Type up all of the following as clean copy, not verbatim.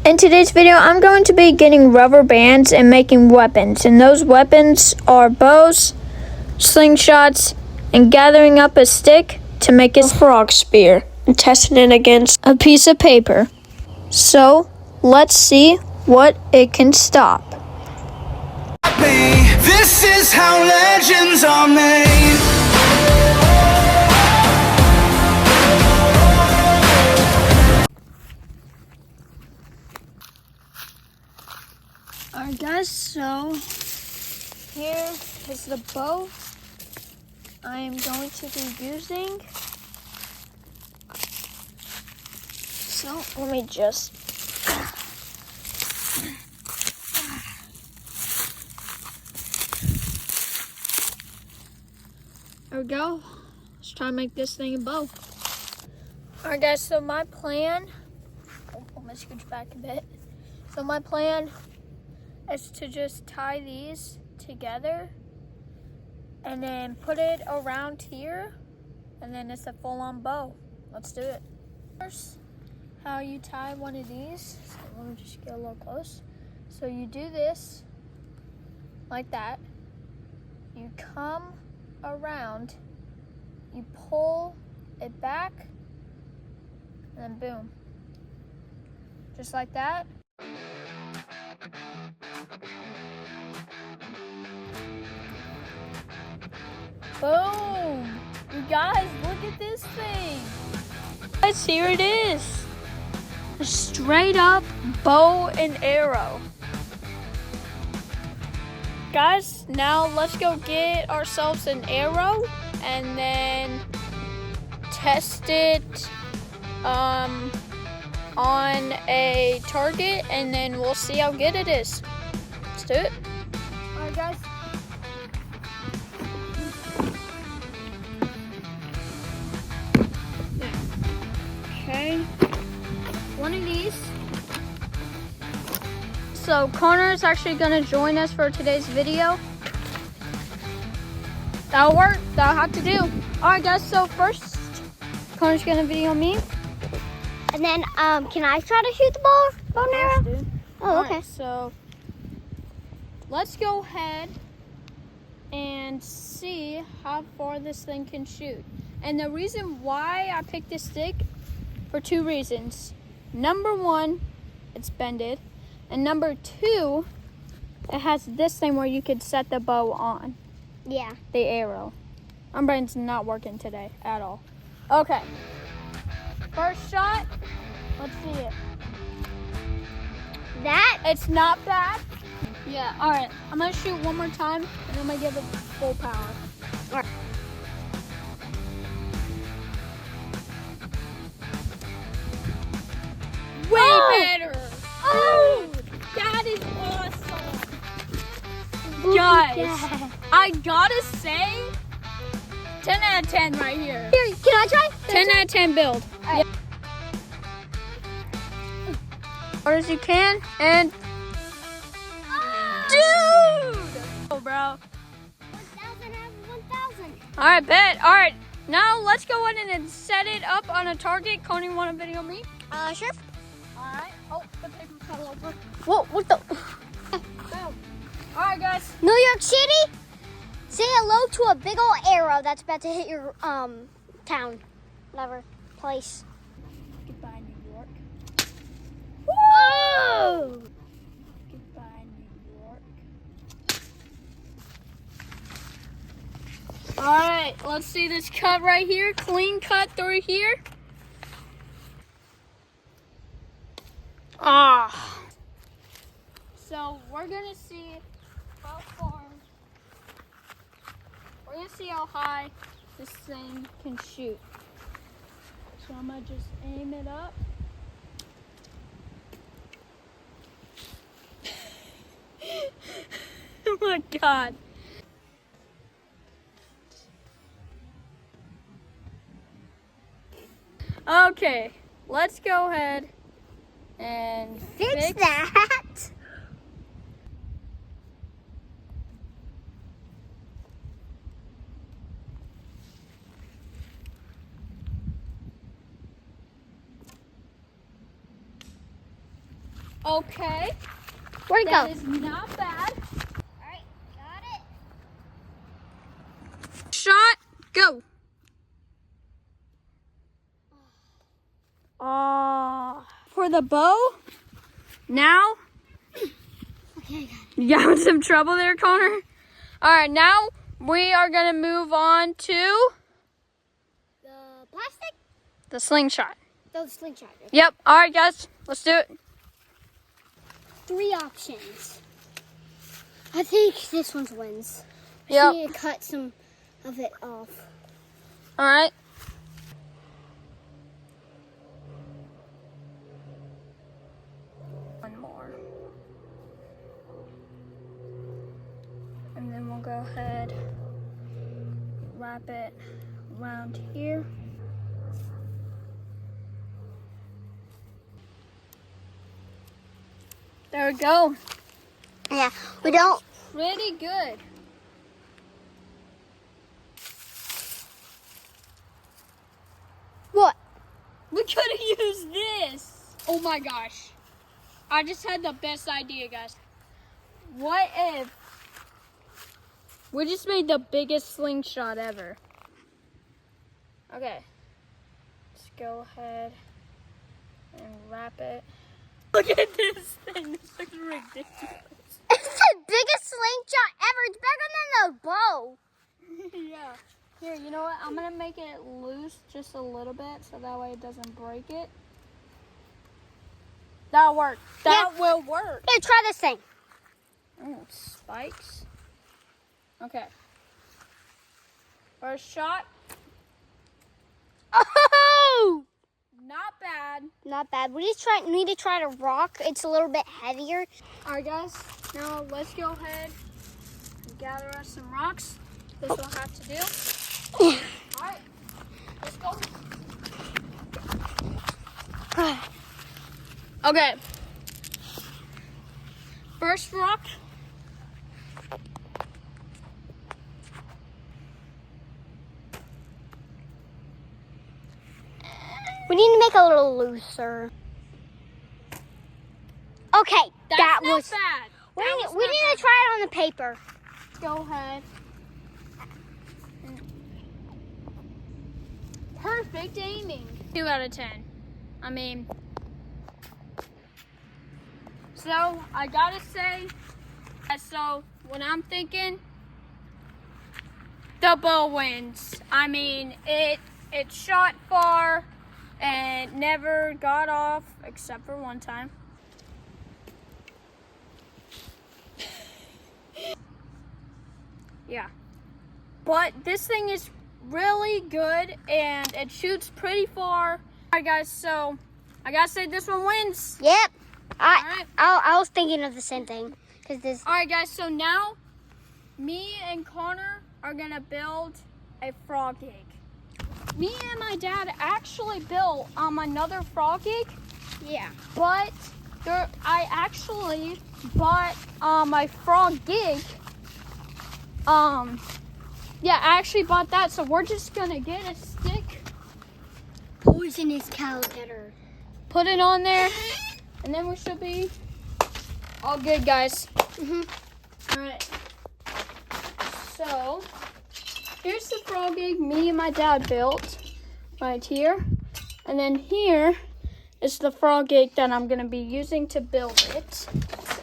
In today's video, I'm going to be getting rubber bands and making weapons. And those weapons are bows, slingshots, and gathering up a stick to make a frog spear and testing it against a piece of paper. So, let's see what it can stop. This is how legends are made. Alright guys, so here is the bow I am going to be using. So let me just there we go. Let's try to make this thing a bow. Alright guys, so my plan, let me scooch back a bit. So my plan is to just tie these together and then put it around here, and then it's a full-on bow. Let's do it. First, how you tie one of these, so let me just get a little close. So you do this like that, you come around, you pull it back, and then boom, just like that. Boom! You guys, look at this thing. Guys, here it is. A straight up bow and arrow. Guys, now let's go get ourselves an arrow and then test it on a target, and then we'll see how good it is. Let's do it. Alright guys. Okay, one of these. So Connor is actually gonna join us for today's video. That'll work, that'll have to do. All right guys, so first, Connor's gonna video me. And then, can I try to shoot the bow and arrow? Oh, okay. Right, so let's go ahead and see how far this thing can shoot. And the reason why I picked this stick, for two reasons. Number one, it's bended. And number two, it has this thing where you could set the bow on. Yeah. The arrow. My brain's not working today at all. Okay. First shot. Let's see it. That? It's not bad. Yeah, all right. I'm gonna shoot one more time and I'm gonna give it full power. All right. Way better. Oh, that is awesome. Guys, Yeah. I gotta say, 10 out of 10 right here. Here, can I try? 10 out of 10 build. Right. Yeah. As hard as you can, and dude! Oh, bro. 1,000 out of 1,000. All right, bet. All right, now let's go in and set it up on a target. Connie, want to video me? Sure. All right. Oh, the paper fell over. Whoa, what the? Boom. All right, guys. New York City, say hello to a big old arrow that's about to hit your, town. Whatever. Place. Goodbye, New York. Woo! Goodbye, New York. All right, let's see this cut right here. Clean cut through here. Ah. So we're gonna see how far, we're gonna see how high this thing can shoot. So I'm gonna just aim it up. Oh my God. Okay, let's go ahead and Fix that. Okay. Where'd it That go? is not bad. Alright, got it. Shot, go. For the bow, now, Okay, I got it. you got in some trouble there, Connor? All right, now we are gonna move on to The plastic? the slingshot. Oh, the slingshot. Yep, all right, guys, let's do it. 3 options. I think this one wins. I Yep. need to cut some of it off. All right. One more. And then we'll go ahead, wrap it around here. There we go. Yeah, we don't. Pretty good. What? We could have used this. Oh my gosh. I just had the best idea, guys. What if we just made the biggest slingshot ever? Okay. Let's go ahead and wrap it. Look at this thing. This looks ridiculous. It's the biggest slingshot ever. It's bigger than the bow. Yeah. Here, you know what? I'm going to make it loose just a little bit so that way it doesn't break it. That'll work. That will work. Here, try this thing. Oh, spikes. Okay. First shot. Oh! Not bad. Not bad. We just need to try to rock. It's a little bit heavier. All right, guys. Now let's go ahead and gather us some rocks. This will have to do. All right. Let's go. Okay. First rock. We need to make it a little looser. Okay, That's that not was. bad. We That need, was we not need bad. to try it on the paper. Go ahead. Perfect aiming. 2 out of 10. I mean, so I gotta say, so when I'm thinking, the bow wins. I mean, it shot far and never got off except for one time. Yeah. But this thing is really good and it shoots pretty far. Alright guys, so I gotta say this one wins. Yep. Alright. I was thinking of the same thing. Cause this. Alright guys, so now me and Connor are gonna build a frog egg. Me and my dad actually built another frog egg, Yeah. but I actually bought my frog gig. Yeah, I actually bought that, so we're just gonna get a stick, Poisonous cow getter. put it on there, and then we should be all good, guys. All right. So here's the frog egg me and my dad built right here, and then here is the frog egg that I'm gonna be using to build it,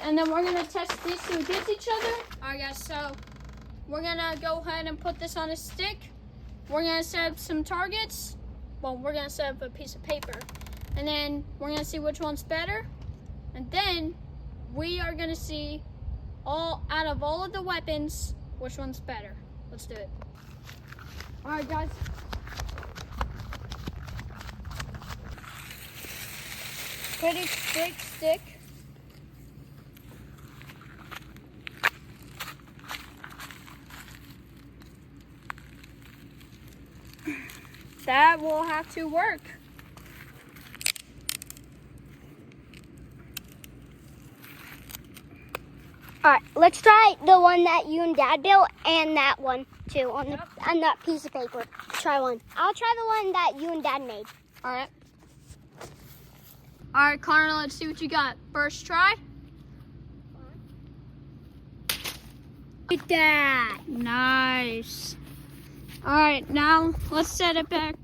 and then we're gonna test these two against each other. All right, guys. So we're gonna go ahead and put this on a stick. We're gonna set up some targets. Well, we're gonna set up a piece of paper. And then we're gonna see which one's better. And then we are gonna see out of all of the weapons, which one's better. Let's do it. All right, guys. Pretty big stick. That will have to work. All right, let's try the one that you and Dad built and that one too on that piece of paper. Try one. I'll try the one that you and Dad made. All right. All right, Connor, let's see what you got. First try. Look at that. Nice. All right, now let's set it back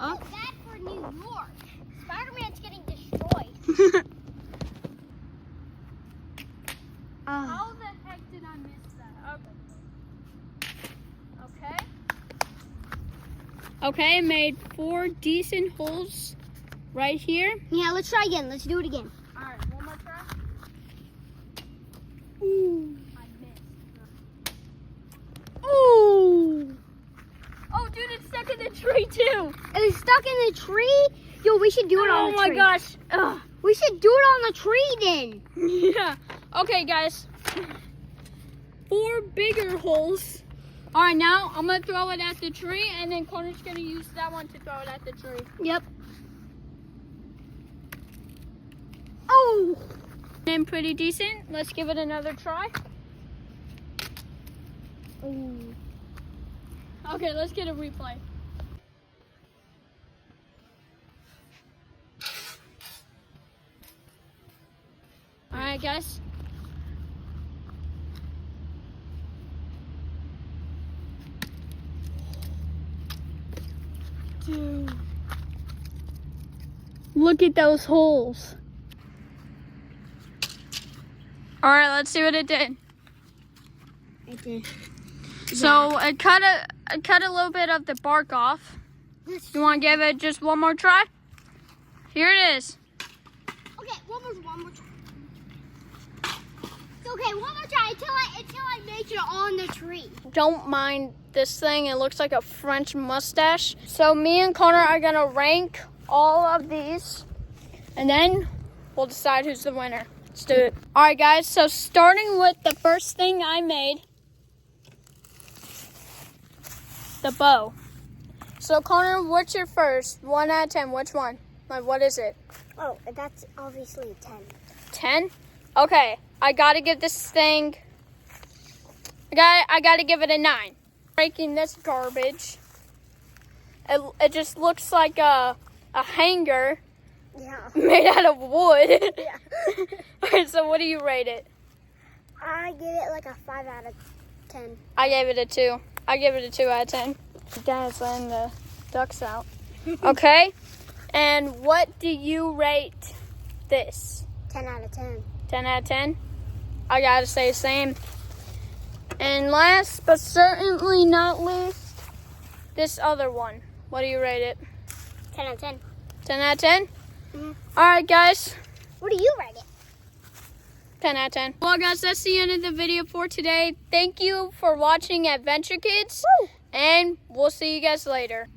up. That's bad for New York. Spider-Man's getting destroyed. How the heck did I miss that? Okay. Okay, I made 4 decent holes right here. Yeah, let's try again. Let's do it again. All right, one more try. Ooh. I missed. Ooh. Oh, dude, it's stuck in the tree too. It's stuck in the tree? Yo, we should do it on the tree. Oh my gosh. Ugh. We should do it on the tree then. Yeah. Okay, guys. 4 bigger holes. All right, now I'm going to throw it at the tree, and then Connor's going to use that one to throw it at the tree. Yep. Oh. And pretty decent. Let's give it another try. Ooh. Okay, let's get a replay. All right, guys. Dude. Look at those holes. All right, let's see what it did. It did. So it cut a little bit of the bark off. You want to give it just one more try? Here it is. Okay, one more try. It's okay, one more try until I make it on the tree. Don't mind this thing. It looks like a French mustache. So me and Connor are gonna rank all of these, and then we'll decide who's the winner. Let's do it. All right, guys. So starting with the first thing I made, the bow. So Connor, what's your first? 1 out of 10. Which one? Like, what is it? Oh, that's obviously a 10. 10? Okay, I gotta give this thing. I gotta give it a 9. Breaking this garbage. It just looks like a hanger Yeah. made out of wood. Yeah. Alright, so what do you rate it? I give it like a 5 out of 10. I gave it a 2. I give it a 2 out of 10. Guys, letting the ducks out. Okay, and what do you rate this? 10 out of 10. 10 out of 10? I gotta say the same. And last but certainly not least, this other one. What do you rate it? 10 out of 10. 10 out of 10? Mhm. Alright, guys. What do you rate it? 10 out of 10. Well, guys, that's the end of the video for today. Thank you for watching Adventure Kids. Woo! And we'll see you guys later.